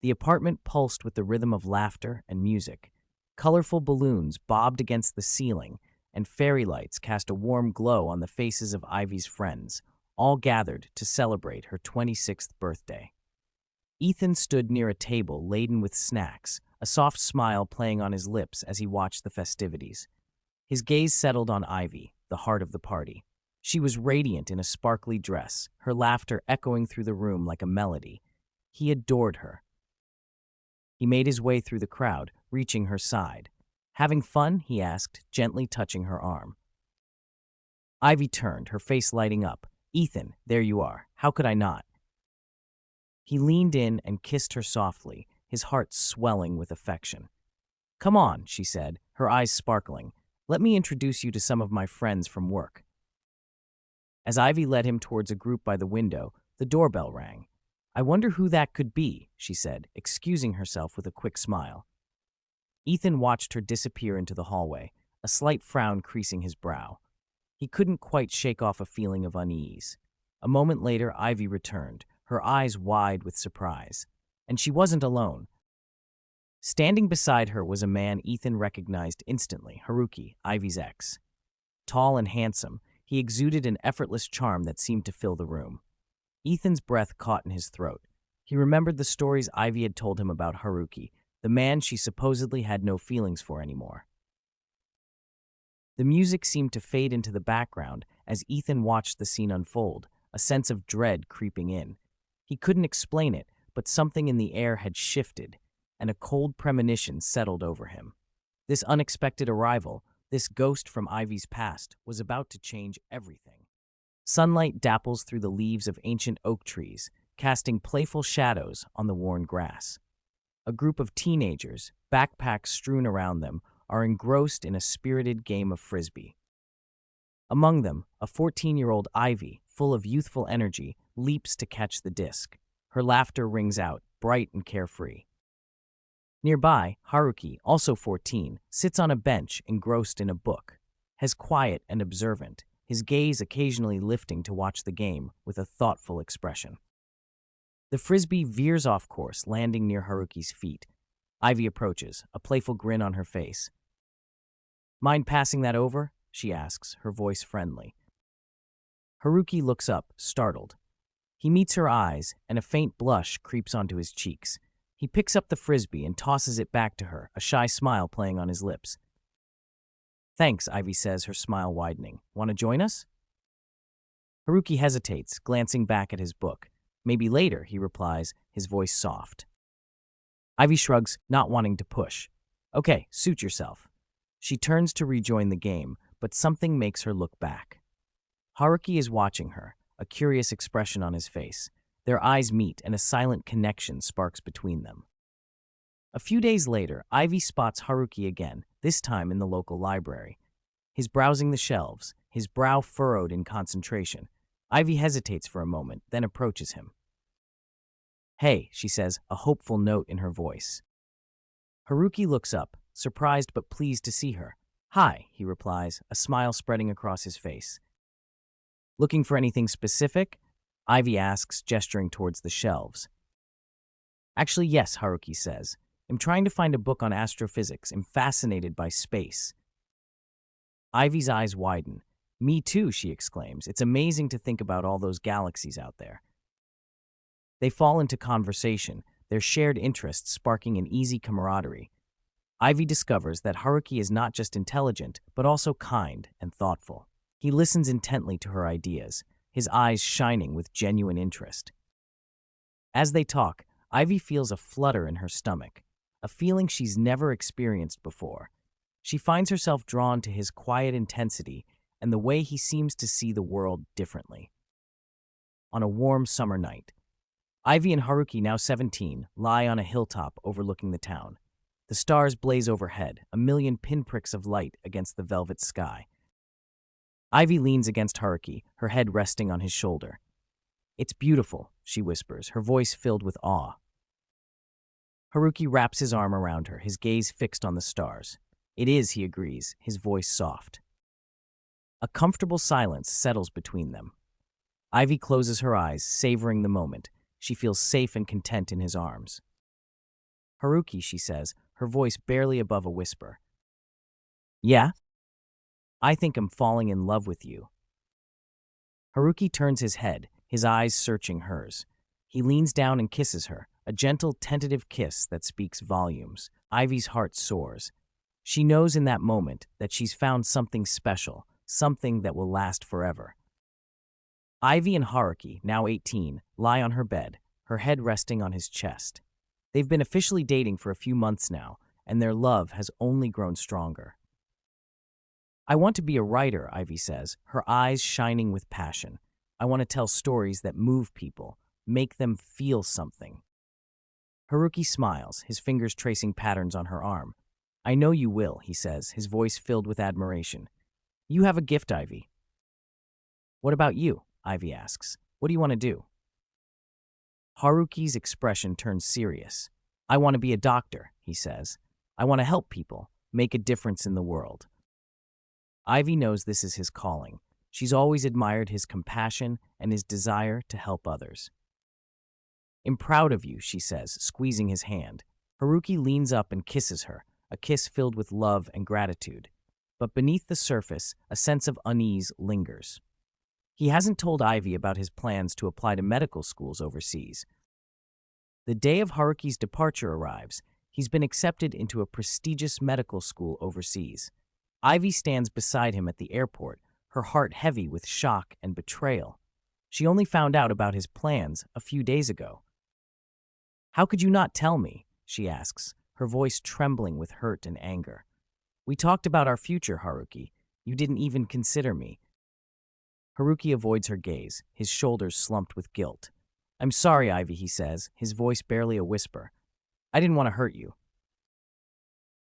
The apartment pulsed with the rhythm of laughter and music. Colorful balloons bobbed against the ceiling, and fairy lights cast a warm glow on the faces of Ivy's friends, all gathered to celebrate her 26th birthday. Ethan stood near a table laden with snacks, a soft smile playing on his lips as he watched the festivities. His gaze settled on Ivy, the heart of the party. She was radiant in a sparkly dress, her laughter echoing through the room like a melody. He adored her. He made his way through the crowd, reaching her side. "Having fun?" he asked, gently touching her arm. Ivy turned, her face lighting up. "Ethan, there you are. How could I not?" He leaned in and kissed her softly, his heart swelling with affection. "Come on," she said, her eyes sparkling. "Let me introduce you to some of my friends from work." As Ivy led him towards a group by the window, the doorbell rang. "I wonder who that could be," she said, excusing herself with a quick smile. Ethan watched her disappear into the hallway, a slight frown creasing his brow. He couldn't quite shake off a feeling of unease. A moment later, Ivy returned, her eyes wide with surprise. And she wasn't alone. Standing beside her was a man Ethan recognized instantly, Haruki, Ivy's ex. Tall and handsome, he exuded an effortless charm that seemed to fill the room. Ethan's breath caught in his throat. He remembered the stories Ivy had told him about Haruki, the man she supposedly had no feelings for anymore. The music seemed to fade into the background as Ethan watched the scene unfold, a sense of dread creeping in. He couldn't explain it, but something in the air had shifted, and a cold premonition settled over him. This unexpected arrival, this ghost from Ivy's past, was about to change everything. Sunlight dapples through the leaves of ancient oak trees, casting playful shadows on the worn grass. A group of teenagers, backpacks strewn around them, are engrossed in a spirited game of frisbee. Among them, a 14-year-old Ivy, full of youthful energy, leaps to catch the disc. Her laughter rings out, bright and carefree. Nearby, Haruki, also 14, sits on a bench engrossed in a book, as quiet and observant, his gaze occasionally lifting to watch the game with a thoughtful expression. The frisbee veers off course, landing near Haruki's feet. Ivy approaches, a playful grin on her face. "Mind passing that over?" she asks, her voice friendly. Haruki looks up, startled. He meets her eyes, and a faint blush creeps onto his cheeks. He picks up the frisbee and tosses it back to her, a shy smile playing on his lips. "Thanks," Ivy says, her smile widening. "Want to join us?" Haruki hesitates, glancing back at his book. "Maybe later," he replies, his voice soft. Ivy shrugs, not wanting to push. "Okay, suit yourself." She turns to rejoin the game, but something makes her look back. Haruki is watching her, a curious expression on his face. Their eyes meet, and a silent connection sparks between them. A few days later, Ivy spots Haruki again, this time in the local library. He's browsing the shelves, his brow furrowed in concentration. Ivy hesitates for a moment, then approaches him. "Hey," she says, a hopeful note in her voice. Haruki looks up, surprised but pleased to see her. "Hi," he replies, a smile spreading across his face. "Looking for anything specific?" Ivy asks, gesturing towards the shelves. "Actually, yes," Haruki says. "I'm trying to find a book on astrophysics. I'm fascinated by space." Ivy's eyes widen. "Me too," she exclaims. "It's amazing to think about all those galaxies out there." They fall into conversation, their shared interests sparking an easy camaraderie. Ivy discovers that Haruki is not just intelligent, but also kind and thoughtful. He listens intently to her ideas, his eyes shining with genuine interest. As they talk, Ivy feels a flutter in her stomach, a feeling she's never experienced before. She finds herself drawn to his quiet intensity and the way he seems to see the world differently. On a warm summer night, Ivy and Haruki, now 17, lie on a hilltop overlooking the town. The stars blaze overhead, a million pinpricks of light against the velvet sky. Ivy leans against Haruki, her head resting on his shoulder. "It's beautiful," she whispers, her voice filled with awe. Haruki wraps his arm around her, his gaze fixed on the stars. "It is," he agrees, his voice soft. A comfortable silence settles between them. Ivy closes her eyes, savoring the moment. She feels safe and content in his arms. Haruki, she says, her voice barely above a whisper. Yeah? I think I'm falling in love with you. Haruki turns his head, his eyes searching hers. He leans down and kisses her, a gentle, tentative kiss that speaks volumes. Ivy's heart soars. She knows in that moment that she's found something special, something that will last forever. Ivy and Haruki, now 18, lie on her bed, her head resting on his chest. They've been officially dating for a few months now, and their love has only grown stronger. I want to be a writer, Ivy says, her eyes shining with passion. I want to tell stories that move people, make them feel something. Haruki smiles, his fingers tracing patterns on her arm. I know you will, he says, his voice filled with admiration. You have a gift, Ivy. What about you? Ivy asks. What do you want to do? Haruki's expression turns serious. I want to be a doctor, he says. I want to help people, make a difference in the world. Ivy knows this is his calling. She's always admired his compassion and his desire to help others. I'm proud of you, she says, squeezing his hand. Haruki leans up and kisses her, a kiss filled with love and gratitude. But beneath the surface, a sense of unease lingers. He hasn't told Ivy about his plans to apply to medical schools overseas. The day of Haruki's departure arrives. He's been accepted into a prestigious medical school overseas. Ivy stands beside him at the airport, her heart heavy with shock and betrayal. She only found out about his plans a few days ago. How could you not tell me? She asks, her voice trembling with hurt and anger. We talked about our future, Haruki. You didn't even consider me. Haruki avoids her gaze, his shoulders slumped with guilt. I'm sorry, Ivy, he says, his voice barely a whisper. I didn't want to hurt you.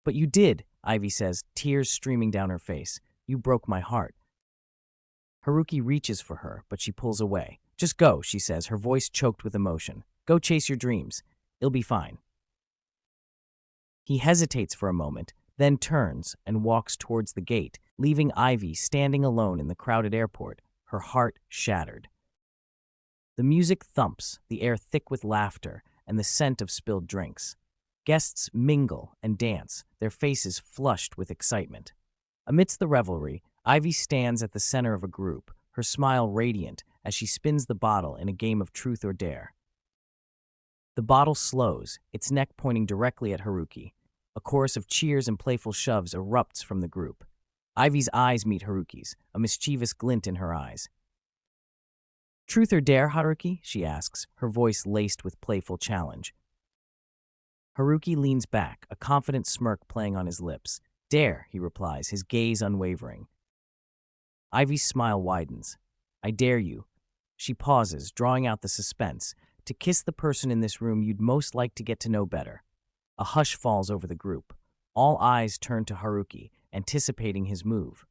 But you did, Ivy says, tears streaming down her face. You broke my heart. Haruki reaches for her, but she pulls away. Just go, she says, her voice choked with emotion. Go chase your dreams. It'll be fine. He hesitates for a moment, then turns and walks towards the gate, leaving Ivy standing alone in the crowded airport, her heart shattered. The music thumps, the air thick with laughter and the scent of spilled drinks. Guests mingle and dance, their faces flushed with excitement. Amidst the revelry, Ivy stands at the center of a group, her smile radiant as she spins the bottle in a game of truth or dare. The bottle slows, its neck pointing directly at Haruki. A chorus of cheers and playful shoves erupts from the group. Ivy's eyes meet Haruki's, a mischievous glint in her eyes. Truth or dare, Haruki? She asks, her voice laced with playful challenge. Haruki leans back, a confident smirk playing on his lips. Dare, he replies, his gaze unwavering. Ivy's smile widens. I dare you. She pauses, drawing out the suspense, to kiss the person in this room you'd most like to get to know better. A hush falls over the group. All eyes turn to Haruki, anticipating his move.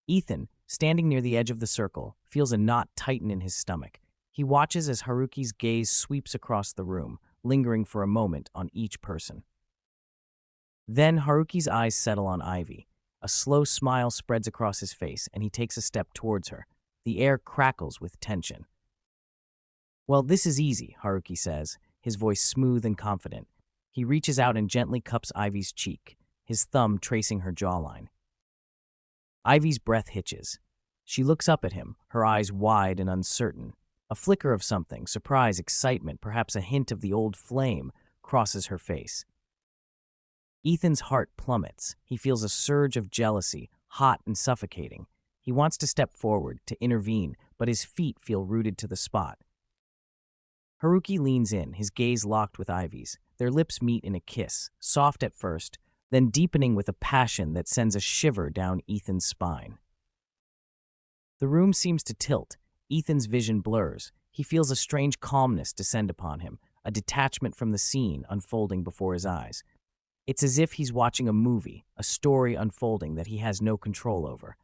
Ethan, standing near the edge of the circle, feels a knot tighten in his stomach. He watches as Haruki's gaze sweeps across the room, lingering for a moment on each person. Then Haruki's eyes settle on Ivy. A slow smile spreads across his face, and he takes a step towards her. The air crackles with tension. Well, this is easy, Haruki says, his voice smooth and confident. He reaches out and gently cups Ivy's cheek, his thumb tracing her jawline. Ivy's breath hitches. She looks up at him, her eyes wide and uncertain. A flicker of something, surprise, excitement, perhaps a hint of the old flame, crosses her face. Ethan's heart plummets. He feels a surge of jealousy, hot and suffocating. He wants to step forward, to intervene, but his feet feel rooted to the spot. Haruki leans in, his gaze locked with Ivy's. Their lips meet in a kiss, soft at first, then deepening with a passion that sends a shiver down Ethan's spine. The room seems to tilt. Ethan's vision blurs. He feels a strange calmness descend upon him, a detachment from the scene unfolding before his eyes. It's as if he's watching a movie, a story unfolding that he has no control over.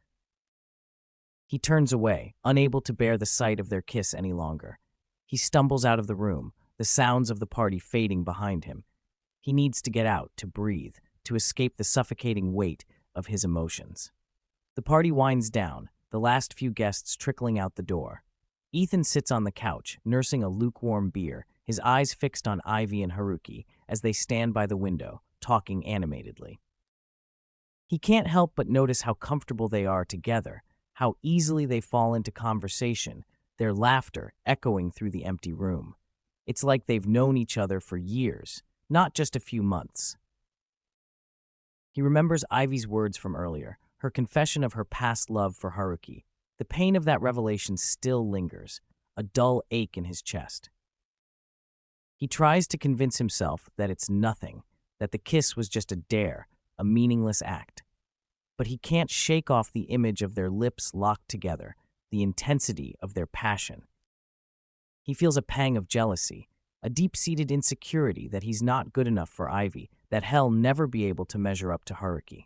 He turns away, unable to bear the sight of their kiss any longer. He stumbles out of the room, the sounds of the party fading behind him. He needs to get out, to breathe, to escape the suffocating weight of his emotions. The party winds down, the last few guests trickling out the door. Ethan sits on the couch, nursing a lukewarm beer, his eyes fixed on Ivy and Haruki, as they stand by the window, talking animatedly. He can't help but notice how comfortable they are together, how easily they fall into conversation, their laughter echoing through the empty room. It's like they've known each other for years, not just a few months. He remembers Ivy's words from earlier, her confession of her past love for Haruki. The pain of that revelation still lingers, a dull ache in his chest. He tries to convince himself that it's nothing, that the kiss was just a dare, a meaningless act. But he can't shake off the image of their lips locked together, the intensity of their passion. He feels a pang of jealousy, a deep-seated insecurity that he's not good enough for Ivy, that he'll never be able to measure up to Haruki.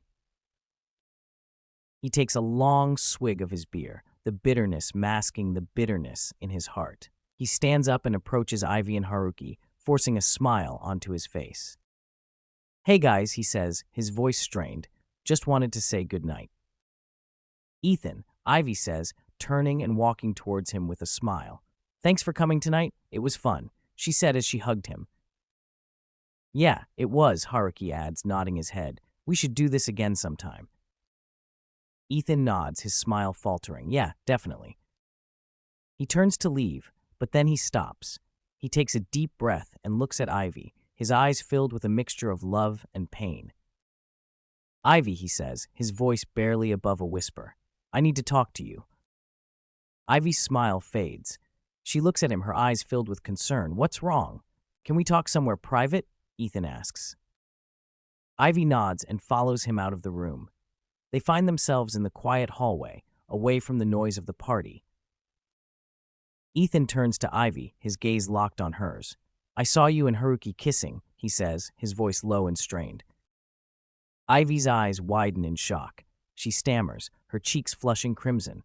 He takes a long swig of his beer, the bitterness masking the bitterness in his heart. He stands up and approaches Ivy and Haruki, forcing a smile onto his face. "Hey guys," he says, his voice strained. "Just wanted to say goodnight." "Ethan," Ivy says, turning and walking towards him with a smile. "Thanks for coming tonight. It was fun," she said as she hugged him. "Yeah, it was," Haruki adds, nodding his head. "We should do this again sometime." Ethan nods, his smile faltering. "Yeah, definitely." He turns to leave, but then he stops. He takes a deep breath and looks at Ivy, his eyes filled with a mixture of love and pain. "Ivy," he says, his voice barely above a whisper. "I need to talk to you." Ivy's smile fades. She looks at him, her eyes filled with concern. "What's wrong? Can we talk somewhere private?" Ethan asks. Ivy nods and follows him out of the room. They find themselves in the quiet hallway, away from the noise of the party. Ethan turns to Ivy, his gaze locked on hers. "I saw you and Haruki kissing," he says, his voice low and strained. Ivy's eyes widen in shock. She stammers, her cheeks flushing crimson.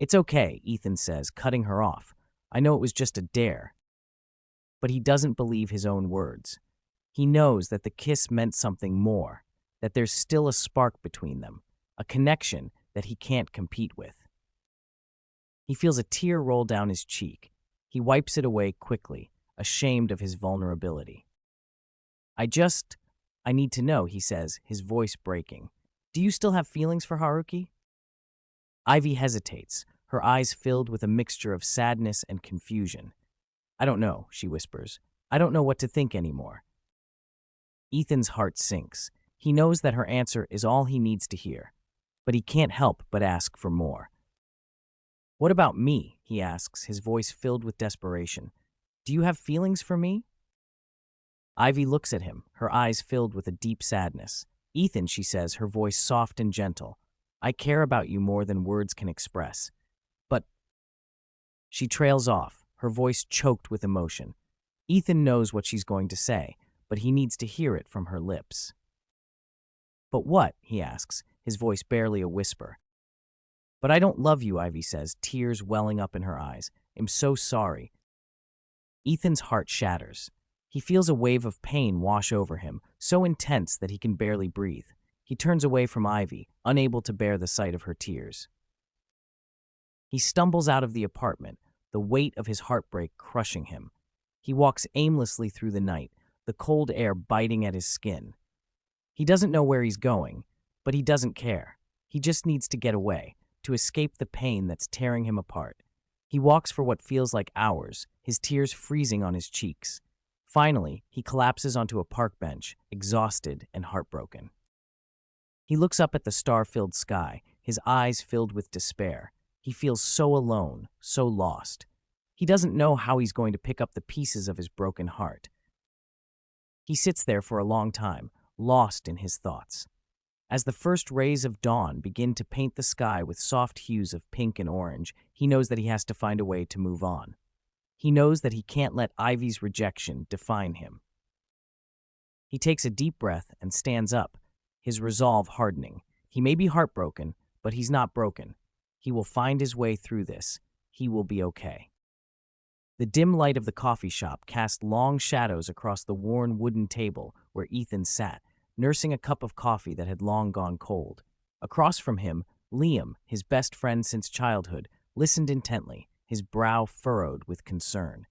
"It's okay," Ethan says, cutting her off. "I know it was just a dare." But he doesn't believe his own words. He knows that the kiss meant something more, that there's still a spark between them, a connection that he can't compete with. He feels a tear roll down his cheek. He wipes it away quickly, ashamed of his vulnerability. I need to know," he says, his voice breaking. "Do you still have feelings for Haruki?" Ivy hesitates, her eyes filled with a mixture of sadness and confusion. "I don't know," she whispers. "I don't know what to think anymore." Ethan's heart sinks. He knows that her answer is all he needs to hear, but he can't help but ask for more. "What about me?" he asks, his voice filled with desperation. "Do you have feelings for me?" Ivy looks at him, her eyes filled with a deep sadness. "Ethan," she says, her voice soft and gentle, "I care about you more than words can express. But—" She trails off, her voice choked with emotion. Ethan knows what she's going to say, but he needs to hear it from her lips. "But what?" he asks, his voice barely a whisper. "But I don't love you," Ivy says, tears welling up in her eyes. "I'm so sorry." Ethan's heart shatters. He feels a wave of pain wash over him, so intense that he can barely breathe. He turns away from Ivy, unable to bear the sight of her tears. He stumbles out of the apartment, the weight of his heartbreak crushing him. He walks aimlessly through the night, the cold air biting at his skin. He doesn't know where he's going, but he doesn't care. He just needs to get away, to escape the pain that's tearing him apart. He walks for what feels like hours, his tears freezing on his cheeks. Finally, he collapses onto a park bench, exhausted and heartbroken. He looks up at the star-filled sky, his eyes filled with despair. He feels so alone, so lost. He doesn't know how he's going to pick up the pieces of his broken heart. He sits there for a long time, lost in his thoughts. As the first rays of dawn begin to paint the sky with soft hues of pink and orange, he knows that he has to find a way to move on. He knows that he can't let Ivy's rejection define him. He takes a deep breath and stands up, his resolve hardening. He may be heartbroken, but he's not broken. He will find his way through this. He will be okay. The dim light of the coffee shop cast long shadows across the worn wooden table where Ethan sat, nursing a cup of coffee that had long gone cold. Across from him, Liam, his best friend since childhood, listened intently, his brow furrowed with concern.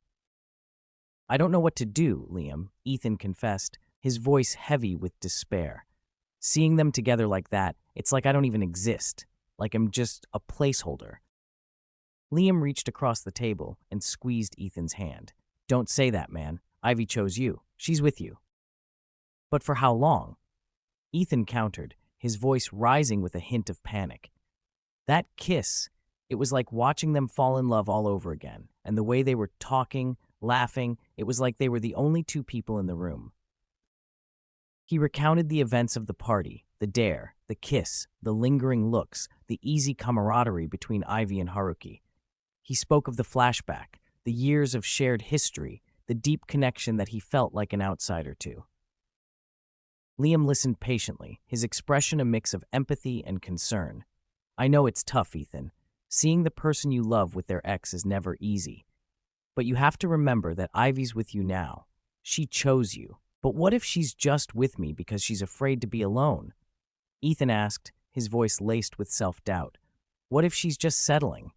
I don't know what to do, Liam, Ethan confessed, his voice heavy with despair. Seeing them together like that, it's like I don't even exist, like I'm just a placeholder. Liam reached across the table and squeezed Ethan's hand. Don't say that, man. Ivy chose you. She's with you. But for how long? Ethan countered, his voice rising with a hint of panic. That kiss, it was like watching them fall in love all over again, and the way they were talking, laughing, it was like they were the only two people in the room. He recounted the events of the party, the dare, the kiss, the lingering looks, the easy camaraderie between Ivy and Haruki. He spoke of the flashback, the years of shared history, the deep connection that he felt like an outsider to. Liam listened patiently, his expression a mix of empathy and concern. I know it's tough, Ethan. Seeing the person you love with their ex is never easy. But you have to remember that Ivy's with you now. She chose you. But what if she's just with me because she's afraid to be alone? Ethan asked, his voice laced with self-doubt. What if she's just settling?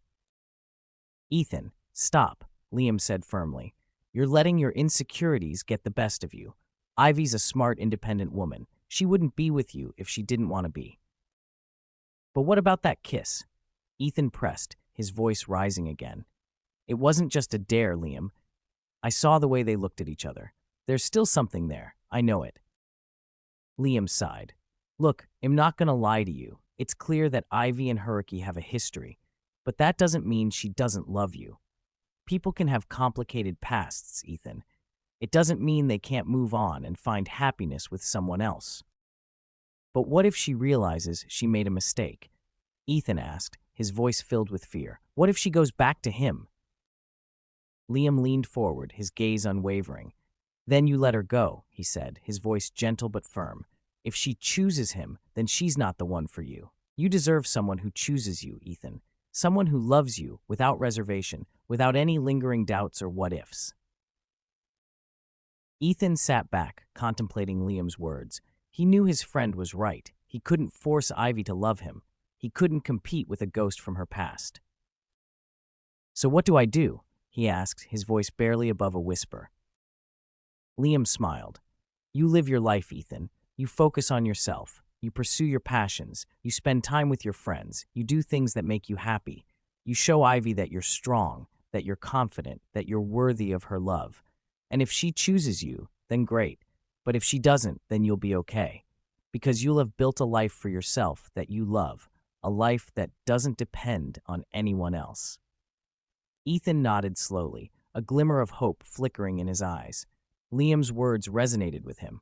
Ethan, stop, Liam said firmly. You're letting your insecurities get the best of you. Ivy's a smart, independent woman. She wouldn't be with you if she didn't want to be. But what about that kiss? Ethan pressed, his voice rising again. It wasn't just a dare, Liam. I saw the way they looked at each other. There's still something there. I know it. Liam sighed. Look, I'm not going to lie to you. It's clear that Ivy and Haruki have a history, but that doesn't mean she doesn't love you. People can have complicated pasts, Ethan. It doesn't mean they can't move on and find happiness with someone else. But what if she realizes she made a mistake? Ethan asked, his voice filled with fear. What if she goes back to him? Liam leaned forward, his gaze unwavering. Then you let her go, he said, his voice gentle but firm. If she chooses him, then she's not the one for you. You deserve someone who chooses you, Ethan. Someone who loves you without reservation, without any lingering doubts or what-ifs. Ethan sat back, contemplating Liam's words. He knew his friend was right. He couldn't force Ivy to love him. He couldn't compete with a ghost from her past. So what do I do? He asked, his voice barely above a whisper. Liam smiled. You live your life, Ethan. You focus on yourself. You pursue your passions. You spend time with your friends. You do things that make you happy. You show Ivy that you're strong, that you're confident, that you're worthy of her love. And if she chooses you, then great. But if she doesn't, then you'll be okay. Because you'll have built a life for yourself that you love, a life that doesn't depend on anyone else. Ethan nodded slowly, a glimmer of hope flickering in his eyes. Liam's words resonated with him.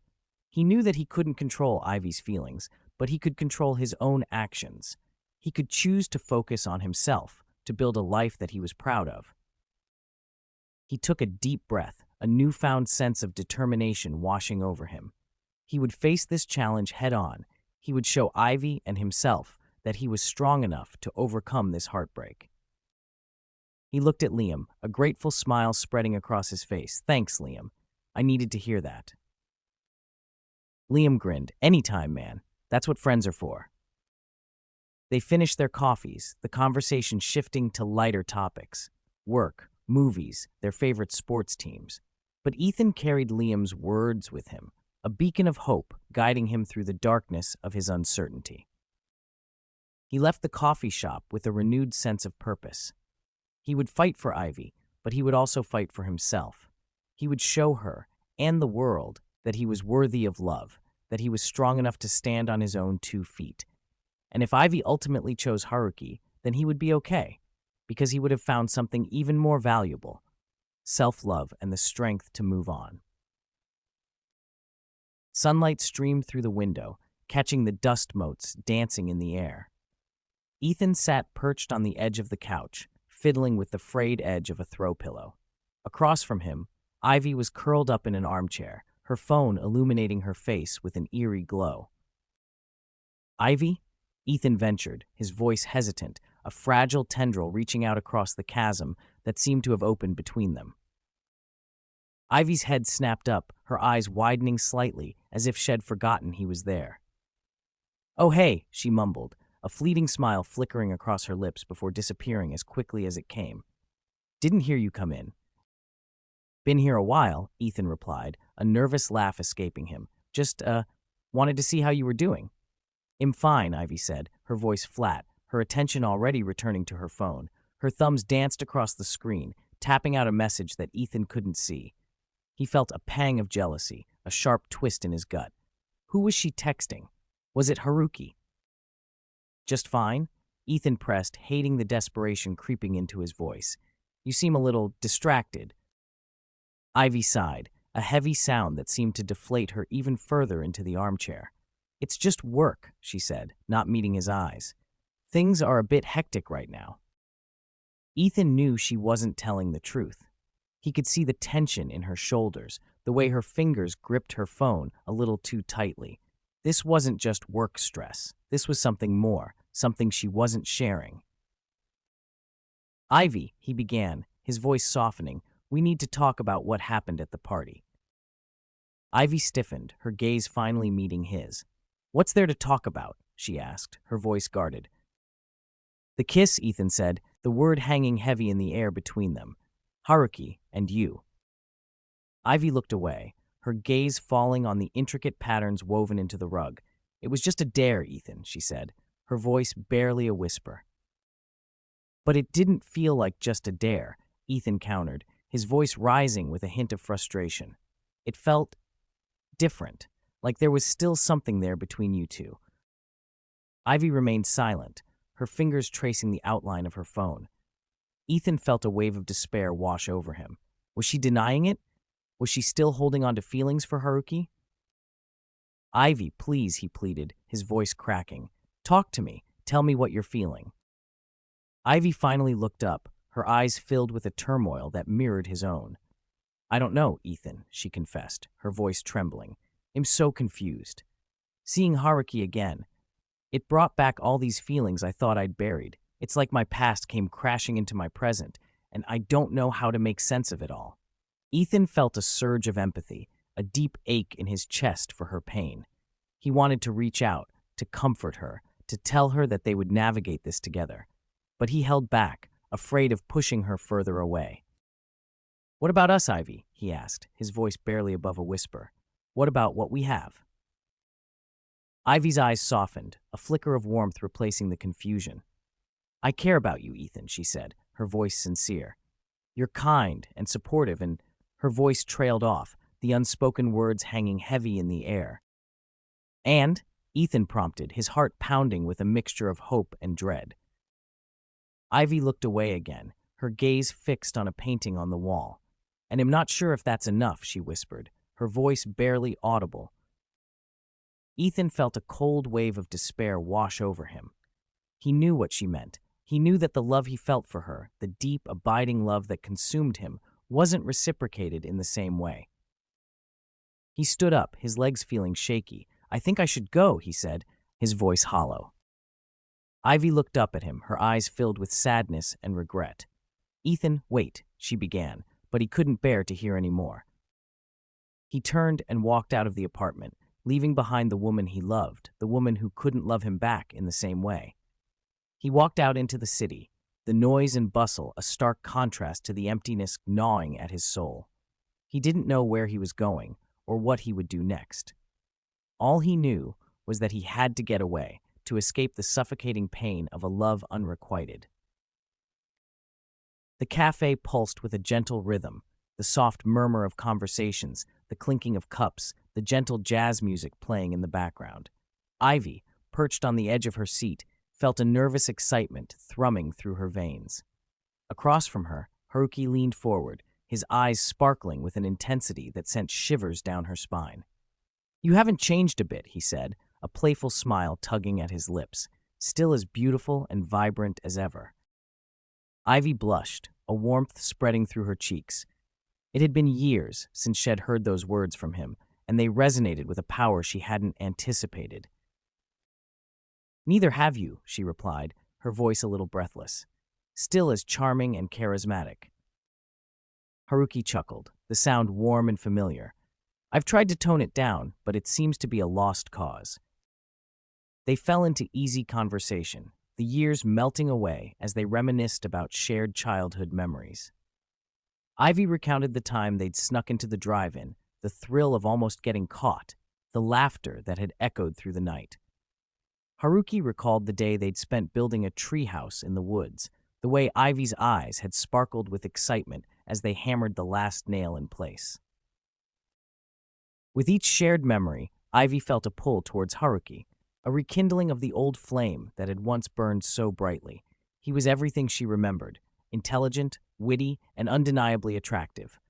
He knew that he couldn't control Ivy's feelings, but he could control his own actions. He could choose to focus on himself, to build a life that he was proud of. He took a deep breath, a newfound sense of determination washing over him. He would face this challenge head-on. He would show Ivy and himself that he was strong enough to overcome this heartbreak. He looked at Liam, a grateful smile spreading across his face. Thanks, Liam. I needed to hear that. Liam grinned. Anytime, man. That's what friends are for. They finished their coffees, the conversation shifting to lighter topics. Work, movies, their favorite sports teams. But Ethan carried Liam's words with him, a beacon of hope guiding him through the darkness of his uncertainty. He left the coffee shop with a renewed sense of purpose. He would fight for Ivy, but he would also fight for himself. He would show her, and the world, that he was worthy of love, that he was strong enough to stand on his own 2 feet. And if Ivy ultimately chose Haruki, then he would be okay, because he would have found something even more valuable, self-love and the strength to move on. Sunlight streamed through the window, catching the dust motes dancing in the air. Ethan sat perched on the edge of the couch, fiddling with the frayed edge of a throw pillow. Across from him, Ivy was curled up in an armchair, her phone illuminating her face with an eerie glow. Ivy? Ethan ventured, his voice hesitant, a fragile tendril reaching out across the chasm that seemed to have opened between them. Ivy's head snapped up, her eyes widening slightly, as if she'd forgotten he was there. Oh, hey, she mumbled, a fleeting smile flickering across her lips before disappearing as quickly as it came. Didn't hear you come in. Been here a while, Ethan replied, a nervous laugh escaping him. Just, wanted to see how you were doing. I'm fine, Ivy said, her voice flat, her attention already returning to her phone. Her thumbs danced across the screen, tapping out a message that Ethan couldn't see. He felt a pang of jealousy, a sharp twist in his gut. Who was she texting? Was it Haruki? Just fine? Ethan pressed, hating the desperation creeping into his voice. You seem a little distracted. Ivy sighed, a heavy sound that seemed to deflate her even further into the armchair. It's just work, she said, not meeting his eyes. Things are a bit hectic right now. Ethan knew she wasn't telling the truth. He could see the tension in her shoulders, the way her fingers gripped her phone a little too tightly. This wasn't just work stress. This was something more, something she wasn't sharing. Ivy, he began, his voice softening, we need to talk about what happened at the party. Ivy stiffened, her gaze finally meeting his. What's there to talk about? She asked, her voice guarded. The kiss, Ethan said, the word hanging heavy in the air between them. Haruki and you. Ivy looked away, her gaze falling on the intricate patterns woven into the rug. It was just a dare, Ethan, she said, her voice barely a whisper. But it didn't feel like just a dare, Ethan countered, his voice rising with a hint of frustration. It felt different, like there was still something there between you two. Ivy remained silent, her fingers tracing the outline of her phone. Ethan felt a wave of despair wash over him. Was she denying it? Was she still holding on to feelings for Haruki? Ivy, please, he pleaded, his voice cracking. Talk to me. Tell me what you're feeling. Ivy finally looked up, her eyes filled with a turmoil that mirrored his own. I don't know, Ethan, she confessed, her voice trembling. I'm so confused. Seeing Haruki again, it brought back all these feelings I thought I'd buried. It's like my past came crashing into my present, and I don't know how to make sense of it all. Ethan felt a surge of empathy, a deep ache in his chest for her pain. He wanted to reach out, to comfort her, to tell her that they would navigate this together. But he held back, afraid of pushing her further away. What about us, Ivy? He asked, his voice barely above a whisper. What about what we have? Ivy's eyes softened, a flicker of warmth replacing the confusion. I care about you, Ethan, she said, her voice sincere. You're kind and supportive, and her voice trailed off, the unspoken words hanging heavy in the air. And, Ethan prompted, his heart pounding with a mixture of hope and dread. Ivy looked away again, her gaze fixed on a painting on the wall. And I'm not sure if that's enough, she whispered, her voice barely audible. Ethan felt a cold wave of despair wash over him. He knew what she meant. He knew that the love he felt for her, the deep, abiding love that consumed him, wasn't reciprocated in the same way. He stood up, his legs feeling shaky. I think I should go, he said, his voice hollow. Ivy looked up at him, her eyes filled with sadness and regret. Ethan, wait, she began, but he couldn't bear to hear any more. He turned and walked out of the apartment, leaving behind the woman he loved, the woman who couldn't love him back in the same way. He walked out into the city, the noise and bustle a stark contrast to the emptiness gnawing at his soul. He didn't know where he was going or what he would do next. All he knew was that he had to get away, to escape the suffocating pain of a love unrequited. The cafe pulsed with a gentle rhythm, the soft murmur of conversations, the clinking of cups, the gentle jazz music playing in the background. Ivy, perched on the edge of her seat, felt a nervous excitement thrumming through her veins. Across from her, Haruki leaned forward, his eyes sparkling with an intensity that sent shivers down her spine. You haven't changed a bit, he said, a playful smile tugging at his lips, still as beautiful and vibrant as ever. Ivy blushed, a warmth spreading through her cheeks. It had been years since she had heard those words from him, and they resonated with a power she hadn't anticipated. Neither have you, she replied, her voice a little breathless. Still as charming and charismatic. Haruki chuckled, the sound warm and familiar. I've tried to tone it down, but it seems to be a lost cause. They fell into easy conversation, the years melting away as they reminisced about shared childhood memories. Ivy recounted the time they'd snuck into the drive-in, the thrill of almost getting caught, the laughter that had echoed through the night. Haruki recalled the day they'd spent building a treehouse in the woods, the way Ivy's eyes had sparkled with excitement as they hammered the last nail in place. With each shared memory, Ivy felt a pull towards Haruki, a rekindling of the old flame that had once burned so brightly. He was everything she remembered, intelligent, witty, and undeniably attractive.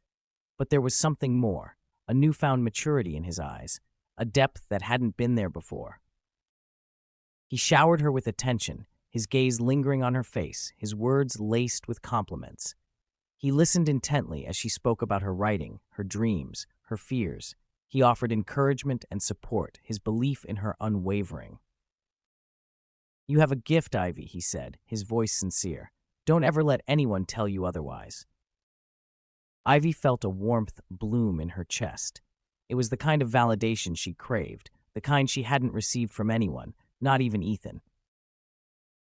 But there was something more, a newfound maturity in his eyes, a depth that hadn't been there before. He showered her with attention, his gaze lingering on her face, his words laced with compliments. He listened intently as she spoke about her writing, her dreams, her fears. He offered encouragement and support, his belief in her unwavering. "You have a gift, Ivy," he said, his voice sincere. "Don't ever let anyone tell you otherwise." Ivy felt a warmth bloom in her chest. It was the kind of validation she craved, the kind she hadn't received from anyone, not even Ethan.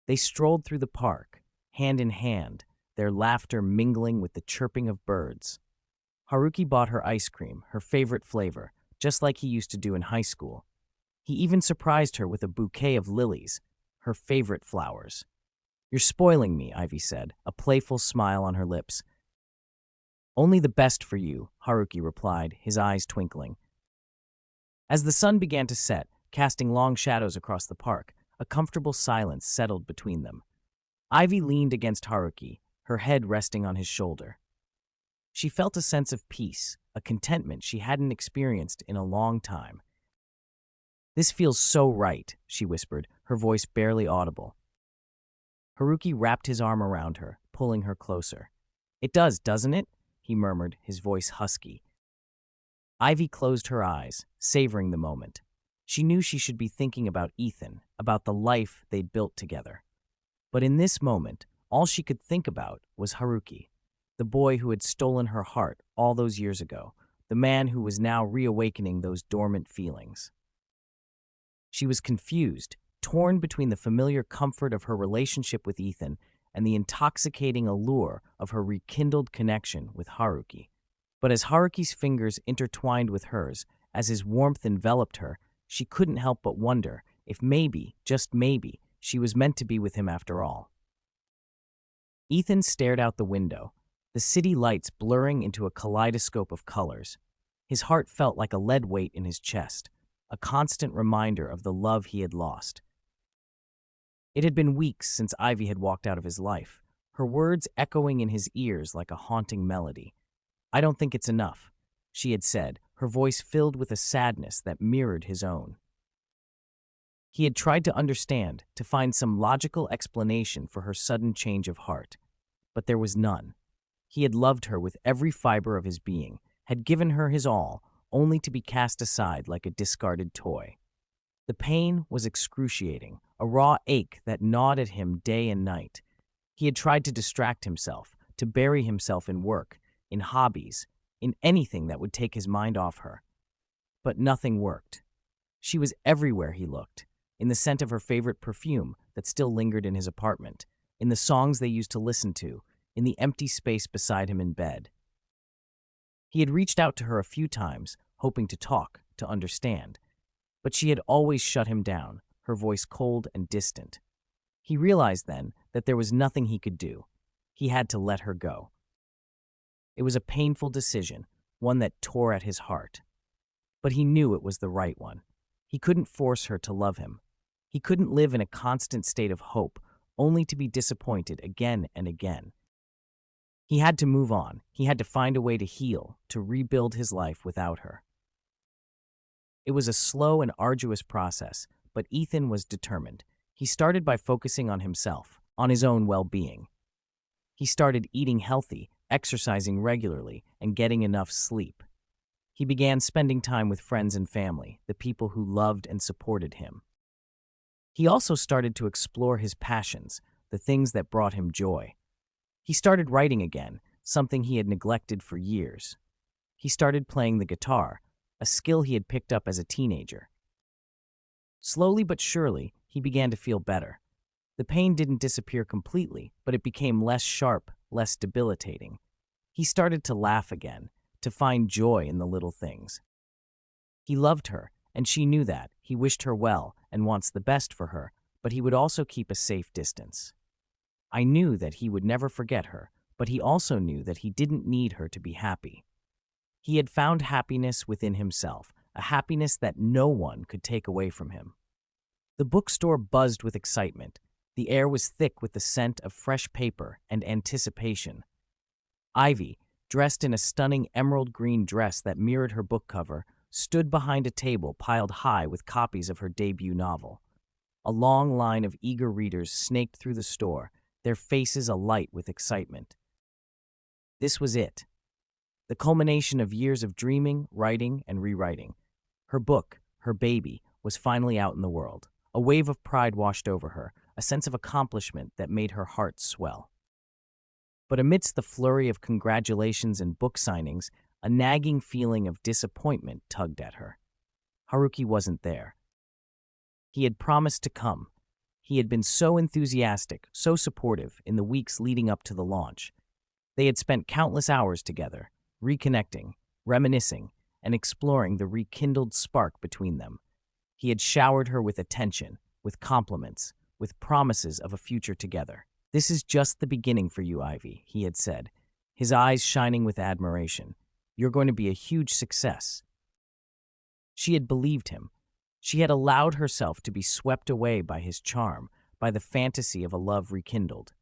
They strolled through the park, hand in hand, their laughter mingling with the chirping of birds. Haruki bought her ice cream, her favorite flavor, just like he used to do in high school. He even surprised her with a bouquet of lilies, her favorite flowers. "You're spoiling me," Ivy said, a playful smile on her lips. "Only the best for you," Haruki replied, his eyes twinkling. As the sun began to set, casting long shadows across the park, a comfortable silence settled between them. Ivy leaned against Haruki, her head resting on his shoulder. She felt a sense of peace, a contentment she hadn't experienced in a long time. "This feels so right," she whispered, her voice barely audible. Haruki wrapped his arm around her, pulling her closer. "It does, doesn't it?" he murmured, his voice husky. Ivy closed her eyes, savoring the moment. She knew she should be thinking about Ethan, about the life they'd built together. But in this moment, all she could think about was Haruki, the boy who had stolen her heart all those years ago, the man who was now reawakening those dormant feelings. She was confused, torn between the familiar comfort of her relationship with Ethan and the intoxicating allure of her rekindled connection with Haruki. But as Haruki's fingers intertwined with hers, as his warmth enveloped her, she couldn't help but wonder if maybe, just maybe, she was meant to be with him after all. Ethan stared out the window, the city lights blurring into a kaleidoscope of colors. His heart felt like a lead weight in his chest, a constant reminder of the love he had lost. It had been weeks since Ivy had walked out of his life, her words echoing in his ears like a haunting melody. "I don't think it's enough," she had said, her voice filled with a sadness that mirrored his own. He had tried to understand, to find some logical explanation for her sudden change of heart, but there was none. He had loved her with every fiber of his being, had given her his all, only to be cast aside like a discarded toy. The pain was excruciating, a raw ache that gnawed at him day and night. He had tried to distract himself, to bury himself in work, in hobbies, in anything that would take his mind off her. But nothing worked. She was everywhere he looked, in the scent of her favorite perfume that still lingered in his apartment, in the songs they used to listen to, in the empty space beside him in bed. He had reached out to her a few times, hoping to talk, to understand, but she had always shut him down, her voice cold and distant. He realized then that there was nothing he could do. He had to let her go. It was a painful decision, one that tore at his heart. But he knew it was the right one. He couldn't force her to love him. He couldn't live in a constant state of hope, only to be disappointed again and again. He had to move on. He had to find a way to heal, to rebuild his life without her. It was a slow and arduous process, but Ethan was determined. He started by focusing on himself, on his own well-being. He started eating healthy, exercising regularly, and getting enough sleep. He began spending time with friends and family, the people who loved and supported him. He also started to explore his passions, the things that brought him joy. He started writing again, something he had neglected for years. He started playing the guitar, a skill he had picked up as a teenager. Slowly but surely, he began to feel better. The pain didn't disappear completely, but it became less sharp, less debilitating. He He started to laugh again, to find joy in the little things. He loved her, and she knew that. He wished her well and wants the best for her, but he would also keep a safe distance. I knew that he would never forget her, but he also knew that he didn't need her to be happy. He had found happiness within himself, a happiness that no one could take away from him. The bookstore buzzed with excitement. The air was thick with the scent of fresh paper and anticipation. Ivy, dressed in a stunning emerald green dress that mirrored her book cover, stood behind a table piled high with copies of her debut novel. A long line of eager readers snaked through the store, their faces alight with excitement. This was it. The culmination of years of dreaming, writing, and rewriting. Her book, her baby, was finally out in the world. A wave of pride washed over her, a sense of accomplishment that made her heart swell. But amidst the flurry of congratulations and book signings, a nagging feeling of disappointment tugged at her. Haruki wasn't there. He had promised to come. He had been so enthusiastic, so supportive in the weeks leading up to the launch. They had spent countless hours together, reconnecting, reminiscing, and exploring the rekindled spark between them. He had showered her with attention, with compliments, with promises of a future together. "This is just the beginning for you, Ivy," he had said, his eyes shining with admiration. "You're going to be a huge success." She had believed him. She had allowed herself to be swept away by his charm, by the fantasy of a love rekindled.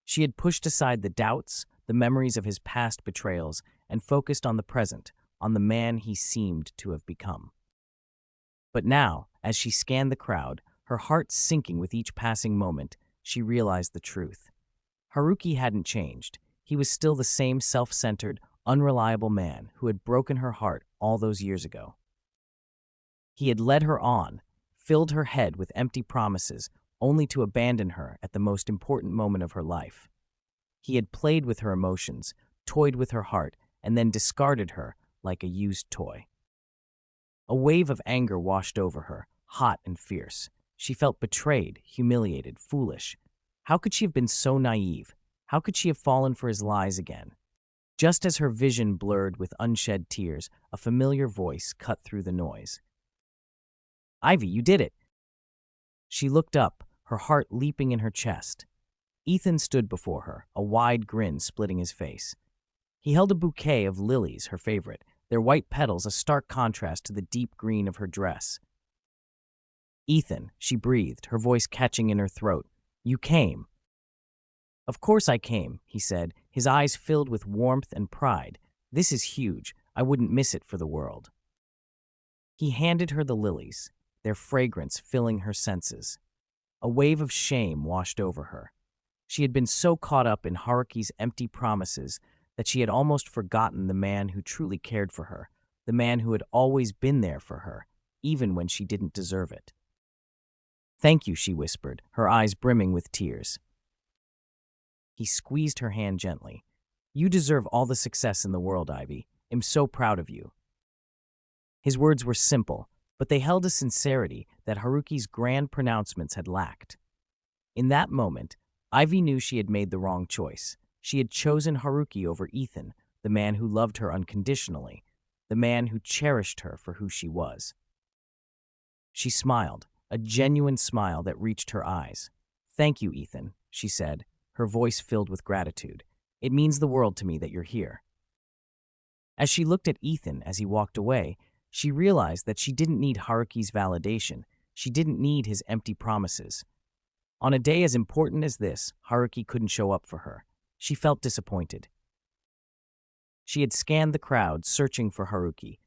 She had pushed aside the doubts, the memories of his past betrayals, and focused on the present, on the man he seemed to have become. But now, as she scanned the crowd, her heart sinking with each passing moment, she realized the truth. Haruki hadn't changed. He was still the same self-centered, unreliable man who had broken her heart all those years ago. He had led her on, filled her head with empty promises, only to abandon her at the most important moment of her life. He had played with her emotions, toyed with her heart, and then discarded her like a used toy. A wave of anger washed over her, hot and fierce. She felt betrayed, humiliated, foolish. How could she have been so naive? How could she have fallen for his lies again? Just as her vision blurred with unshed tears, a familiar voice cut through the noise. "Ivy, you did it!" She looked up, her heart leaping in her chest. Ethan stood before her, a wide grin splitting his face. He held a bouquet of lilies, her favorite, their white petals a stark contrast to the deep green of her dress. "Ethan," she breathed, her voice catching in her throat. "You came." "Of course I came," he said, his eyes filled with warmth and pride. "This is huge. I wouldn't miss it for the world." He handed her the lilies, their fragrance filling her senses. A wave of shame washed over her. She had been so caught up in Haruki's empty promises that she had almost forgotten the man who truly cared for her, the man who had always been there for her, even when she didn't deserve it. "Thank you," she whispered, her eyes brimming with tears. He squeezed her hand gently. "You deserve all the success in the world, Ivy. I'm so proud of you." His words were simple, but they held a sincerity that Haruki's grand pronouncements had lacked. In that moment, Ivy knew she had made the wrong choice. She had chosen Haruki over Ethan, the man who loved her unconditionally, the man who cherished her for who she was. She smiled, a genuine smile that reached her eyes. "Thank you, Ethan," she said, her voice filled with gratitude. "It means the world to me that you're here." As she looked at Ethan as he walked away, she realized that she didn't need Haruki's validation. She didn't need his empty promises. On a day as important as this, Haruki couldn't show up for her. She felt disappointed. She had scanned the crowd, searching for Haruki.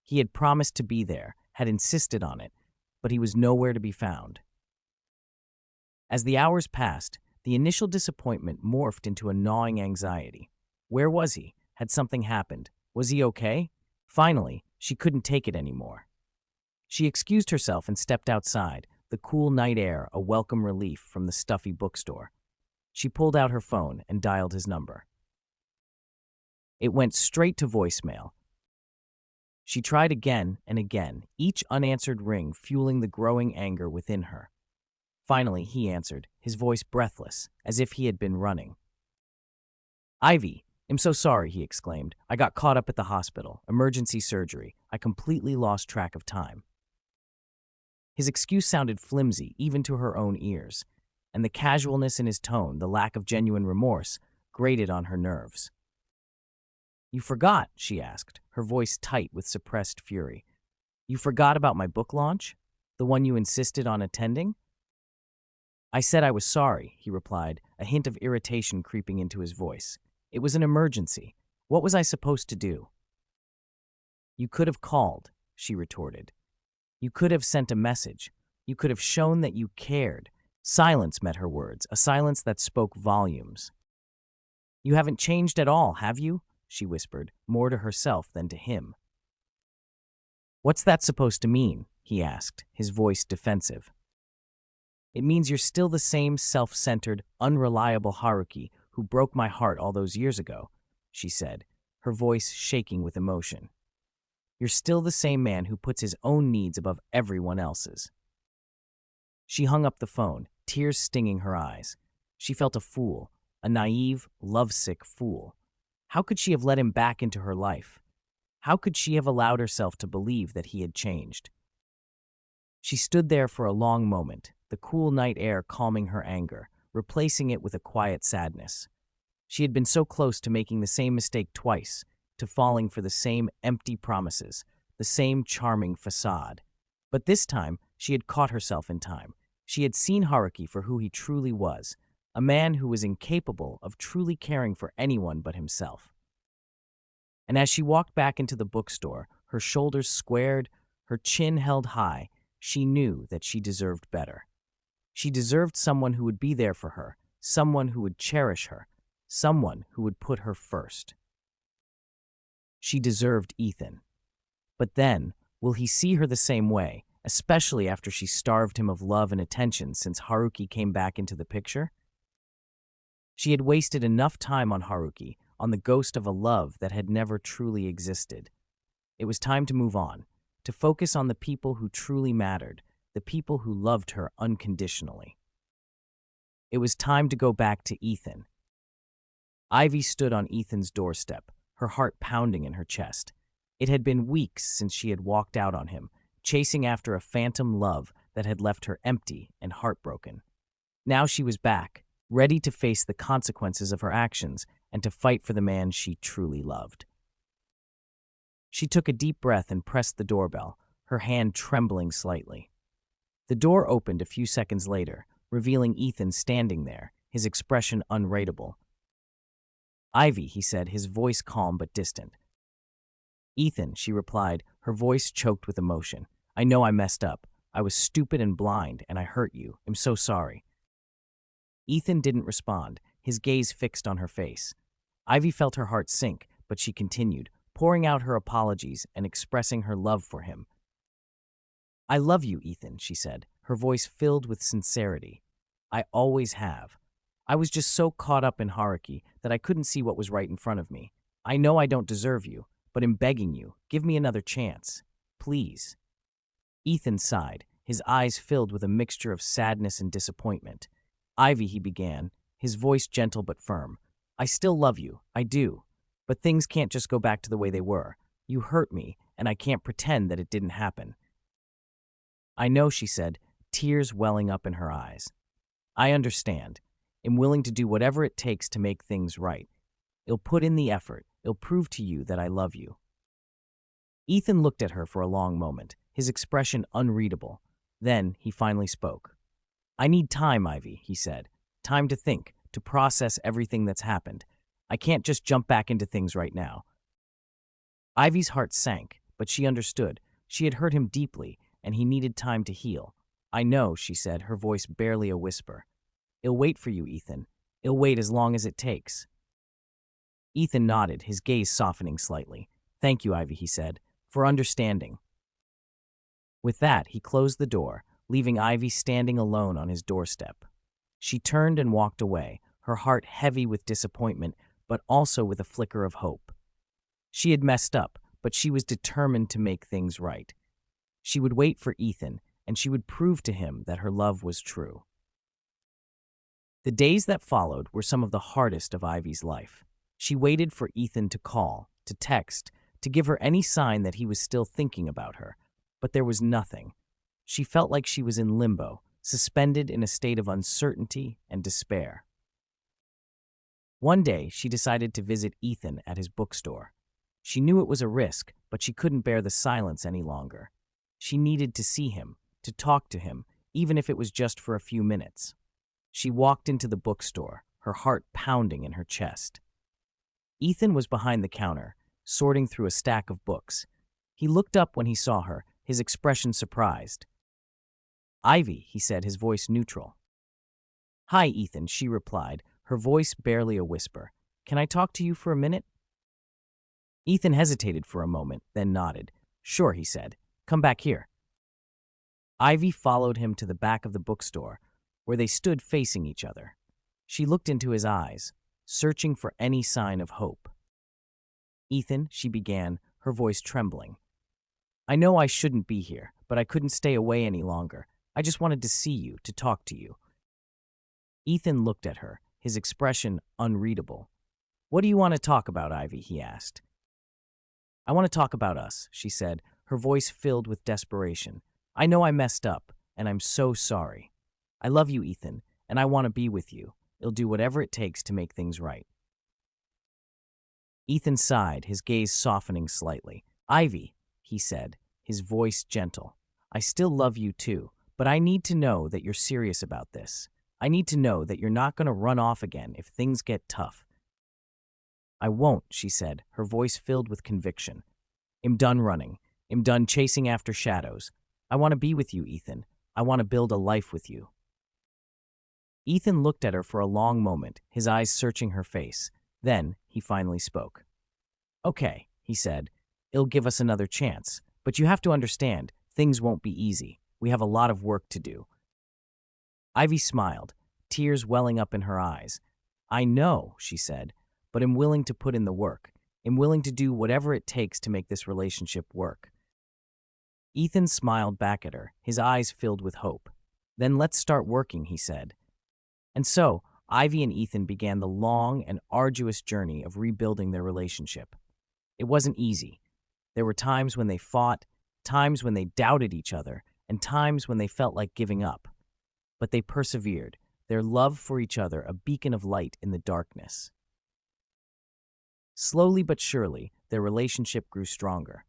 He had promised to be there, had insisted on it, but he was nowhere to be found. As the hours passed, the initial disappointment morphed into a gnawing anxiety. Where was he? Had something happened? Was he okay? Finally, she couldn't take it anymore. She excused herself and stepped outside, the cool night air a welcome relief from the stuffy bookstore. She pulled out her phone and dialed his number. It went straight to voicemail. She tried again and again, each unanswered ring fueling the growing anger within her. Finally, he answered, his voice breathless, as if he had been running. "Ivy, "I'm so sorry," he exclaimed. "I got caught up at the hospital. Emergency surgery. I completely lost track of time." His excuse sounded flimsy even to her own ears, and the casualness in his tone, the lack of genuine remorse, grated on her nerves. "You forgot?" she asked, her voice tight with suppressed fury. "You forgot about my book launch? The one you insisted on attending?" "I said I was sorry," he replied, a hint of irritation creeping into his voice. "It was an emergency. What was I supposed to do?" "You could have called," she retorted. "You could have sent a message. You could have shown that you cared." Silence met her words, a silence that spoke volumes. "You haven't changed at all, have you?" she whispered, more to herself than to him. "What's that supposed to mean?" he asked, his voice defensive. "It means you're still the same self-centered, unreliable Haruki who broke my heart all those years ago," she said, her voice shaking with emotion. "You're still the same man who puts his own needs above everyone else's." She hung up the phone, tears stinging her eyes. She felt a fool, a naive, lovesick fool. How could she have let him back into her life? How could she have allowed herself to believe that he had changed? She stood there for a long moment, the cool night air calming her anger, replacing it with a quiet sadness. She had been so close to making the same mistake twice, to falling for the same empty promises, the same charming facade. But this time, she had caught herself in time. She had seen Haruki for who he truly was, a man who was incapable of truly caring for anyone but himself. And as she walked back into the bookstore, her shoulders squared, her chin held high, she knew that she deserved better. She deserved someone who would be there for her, someone who would cherish her, someone who would put her first. She deserved Ethan. But then, will he see her the same way, especially after she starved him of love and attention since Haruki came back into the picture? She had wasted enough time on Haruki, on the ghost of a love that had never truly existed. It was time to move on, to focus on the people who truly mattered, the people who loved her unconditionally. It was time to go back to Ethan. Ivy stood on Ethan's doorstep, her heart pounding in her chest. It had been weeks since she had walked out on him, chasing after a phantom love that had left her empty and heartbroken. Now she was back, ready to face the consequences of her actions and to fight for the man she truly loved. She took a deep breath and pressed the doorbell, her hand trembling slightly. The door opened a few seconds later, revealing Ethan standing there, his expression unreadable. "Ivy," he said, his voice calm but distant. "Ethan," she replied, her voice choked with emotion. "I know I messed up. I was stupid and blind, and I hurt you. I'm so sorry." Ethan didn't respond, his gaze fixed on her face. Ivy felt her heart sink, but she continued, pouring out her apologies and expressing her love for him. "I love you, Ethan," she said, her voice filled with sincerity. "I always have. I was just so caught up in Haruki that I couldn't see what was right in front of me. I know I don't deserve you, but I'm begging you, give me another chance. Please." Ethan sighed, his eyes filled with a mixture of sadness and disappointment. "Ivy," he began, his voice gentle but firm. "I still love you, I do. But things can't just go back to the way they were. You hurt me, and I can't pretend that it didn't happen." "I know," she said, tears welling up in her eyes. "I understand. I'm willing to do whatever it takes to make things right. I'll put in the effort. I'll prove to you that I love you." Ethan looked at her for a long moment, his expression unreadable. Then he finally spoke. "I need time, Ivy," he said. "Time to think, to process everything that's happened. I can't just jump back into things right now." Ivy's heart sank, but she understood. She had hurt him deeply, and he needed time to heal. "I know," she said, her voice barely a whisper. "I'll wait for you, Ethan. I'll wait as long as it takes." Ethan nodded, his gaze softening slightly. "Thank you, Ivy," he said, "for understanding." With that, he closed the door, leaving Ivy standing alone on his doorstep. She turned and walked away, her heart heavy with disappointment, but also with a flicker of hope. She had messed up, but she was determined to make things right. She would wait for Ethan, and she would prove to him that her love was true. The days that followed were some of the hardest of Ivy's life. She waited for Ethan to call, to text, to give her any sign that he was still thinking about her, but there was nothing. She felt like she was in limbo, suspended in a state of uncertainty and despair. One day, she decided to visit Ethan at his bookstore. She knew it was a risk, but she couldn't bear the silence any longer. She needed to see him, to talk to him, even if it was just for a few minutes. She walked into the bookstore, her heart pounding in her chest. Ethan was behind the counter, sorting through a stack of books. He looked up when he saw her, his expression surprised. "Ivy," he said, his voice neutral. "Hi, Ethan," she replied, her voice barely a whisper. "Can I talk to you for a minute?" Ethan hesitated for a moment, then nodded. "Sure," he said. "Come back here." Ivy followed him to the back of the bookstore, where they stood facing each other. She looked into his eyes, searching for any sign of hope. "Ethan," she began, her voice trembling. "I know I shouldn't be here, but I couldn't stay away any longer. I just wanted to see you, to talk to you." Ethan looked at her, his expression unreadable. "What do you want to talk about, Ivy?" he asked. "I want to talk about us," she said, her voice filled with desperation. "I know I messed up, and I'm so sorry. I love you, Ethan, and I want to be with you. I'll do whatever it takes to make things right." Ethan sighed, his gaze softening slightly. "Ivy," he said, his voice gentle, "I still love you too, but I need to know that you're serious about this. I need to know that you're not going to run off again if things get tough." "I won't," she said, her voice filled with conviction. "I'm done running. I'm done chasing after shadows. I want to be with you, Ethan. I want to build a life with you." Ethan looked at her for a long moment, his eyes searching her face. Then he finally spoke. "Okay," he said, "it'll give us another chance. But you have to understand, things won't be easy. We have a lot of work to do." Ivy smiled, tears welling up in her eyes. "I know," she said, "but I'm willing to put in the work. I'm willing to do whatever it takes to make this relationship work." Ethan smiled back at her, his eyes filled with hope. "Then let's start working," he said. And so, Ivy and Ethan began the long and arduous journey of rebuilding their relationship. It wasn't easy. There were times when they fought, times when they doubted each other, and times when they felt like giving up. But they persevered, their love for each other a beacon of light in the darkness. Slowly but surely, their relationship grew stronger.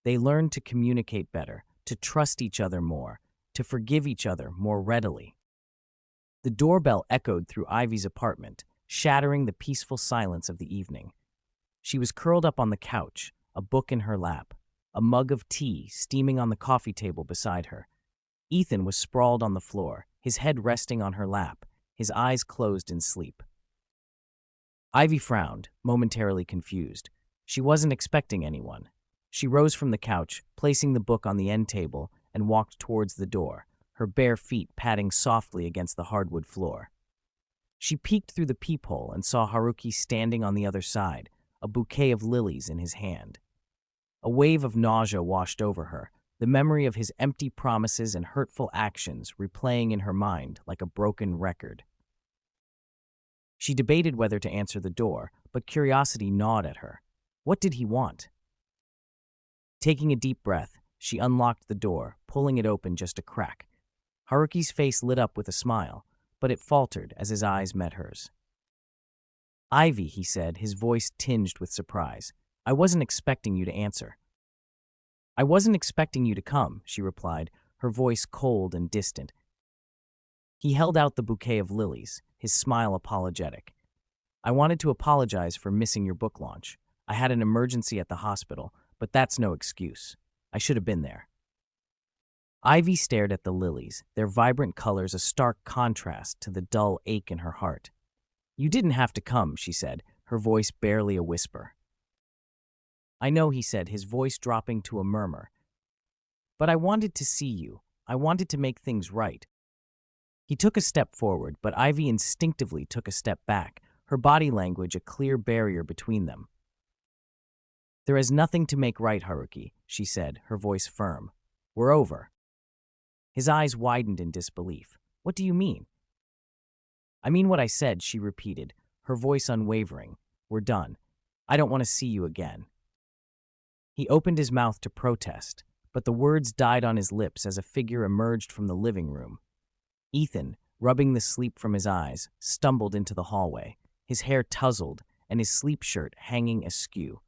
They learned to communicate better, to trust each other more, to forgive each other more readily. The doorbell echoed through Ivy's apartment, shattering the peaceful silence of the evening. She was curled up on the couch, a book in her lap, a mug of tea steaming on the coffee table beside her. Ethan was sprawled on the floor, his head resting on her lap, his eyes closed in sleep. Ivy frowned, momentarily confused. She wasn't expecting anyone. She rose from the couch, placing the book on the end table, and walked towards the door, her bare feet padding softly against the hardwood floor. She peeked through the peephole and saw Haruki standing on the other side, a bouquet of lilies in his hand. A wave of nausea washed over her, the memory of his empty promises and hurtful actions replaying in her mind like a broken record. She debated whether to answer the door, but curiosity gnawed at her. What did he want? Taking a deep breath, she unlocked the door, pulling it open just a crack. Haruki's face lit up with a smile, but it faltered as his eyes met hers. "Ivy," he said, his voice tinged with surprise. "I wasn't expecting you to answer." "I wasn't expecting you to come," she replied, her voice cold and distant. He held out the bouquet of lilies, his smile apologetic. "I wanted to apologize for missing your book launch. I had an emergency at the hospital, but that's no excuse. I should have been there." Ivy stared at the lilies, their vibrant colors a stark contrast to the dull ache in her heart. "You didn't have to come," she said, her voice barely a whisper. "I know," he said, his voice dropping to a murmur. "But I wanted to see you. I wanted to make things right." He took a step forward, but Ivy instinctively took a step back, her body language a clear barrier between them. "There is nothing to make right, Haruki," she said, her voice firm. "We're over." His eyes widened in disbelief. "What do you mean?" "I mean what I said," she repeated, her voice unwavering. We're done. I don't want to see you again." He opened his mouth to protest, but the words died on his lips as a figure emerged from the living room. Ethan, rubbing the sleep from his eyes, stumbled into the hallway, his hair tousled and his sleep shirt hanging askew.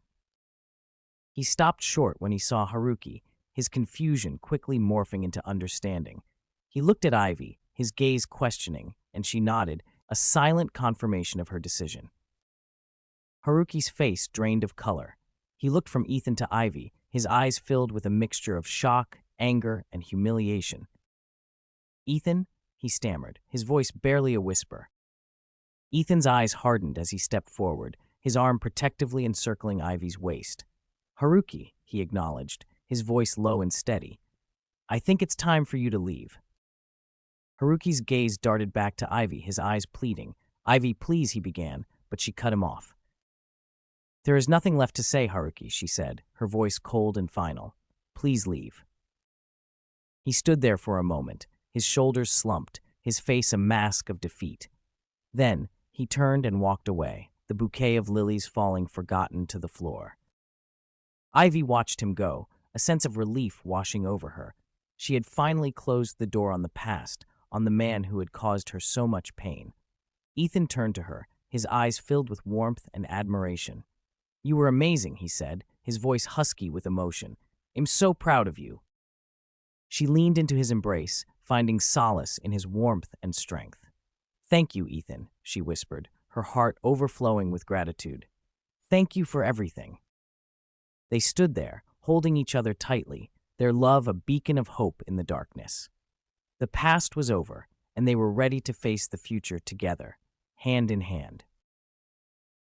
He stopped short when he saw Haruki, his confusion quickly morphing into understanding. He looked at Ivy, his gaze questioning, and she nodded, a silent confirmation of her decision. Haruki's face drained of color. He looked from Ethan to Ivy, his eyes filled with a mixture of shock, anger, and humiliation. "Ethan?" he stammered, his voice barely a whisper. Ethan's eyes hardened as he stepped forward, his arm protectively encircling Ivy's waist. "Haruki," he acknowledged, his voice low and steady. "I think it's time for you to leave." Haruki's gaze darted back to Ivy, his eyes pleading. "Ivy, please," he began, but she cut him off. "There is nothing left to say, Haruki," she said, her voice cold and final. "Please leave." He stood there for a moment, his shoulders slumped, his face a mask of defeat. Then, he turned and walked away, the bouquet of lilies falling forgotten to the floor. Ivy watched him go, a sense of relief washing over her. She had finally closed the door on the past, on the man who had caused her so much pain. Ethan turned to her, his eyes filled with warmth and admiration. "You were amazing," he said, his voice husky with emotion. "I'm so proud of you." She leaned into his embrace, finding solace in his warmth and strength. "Thank you, Ethan," she whispered, her heart overflowing with gratitude. "Thank you for everything." They stood there, holding each other tightly, their love a beacon of hope in the darkness. The past was over, and they were ready to face the future together, hand in hand.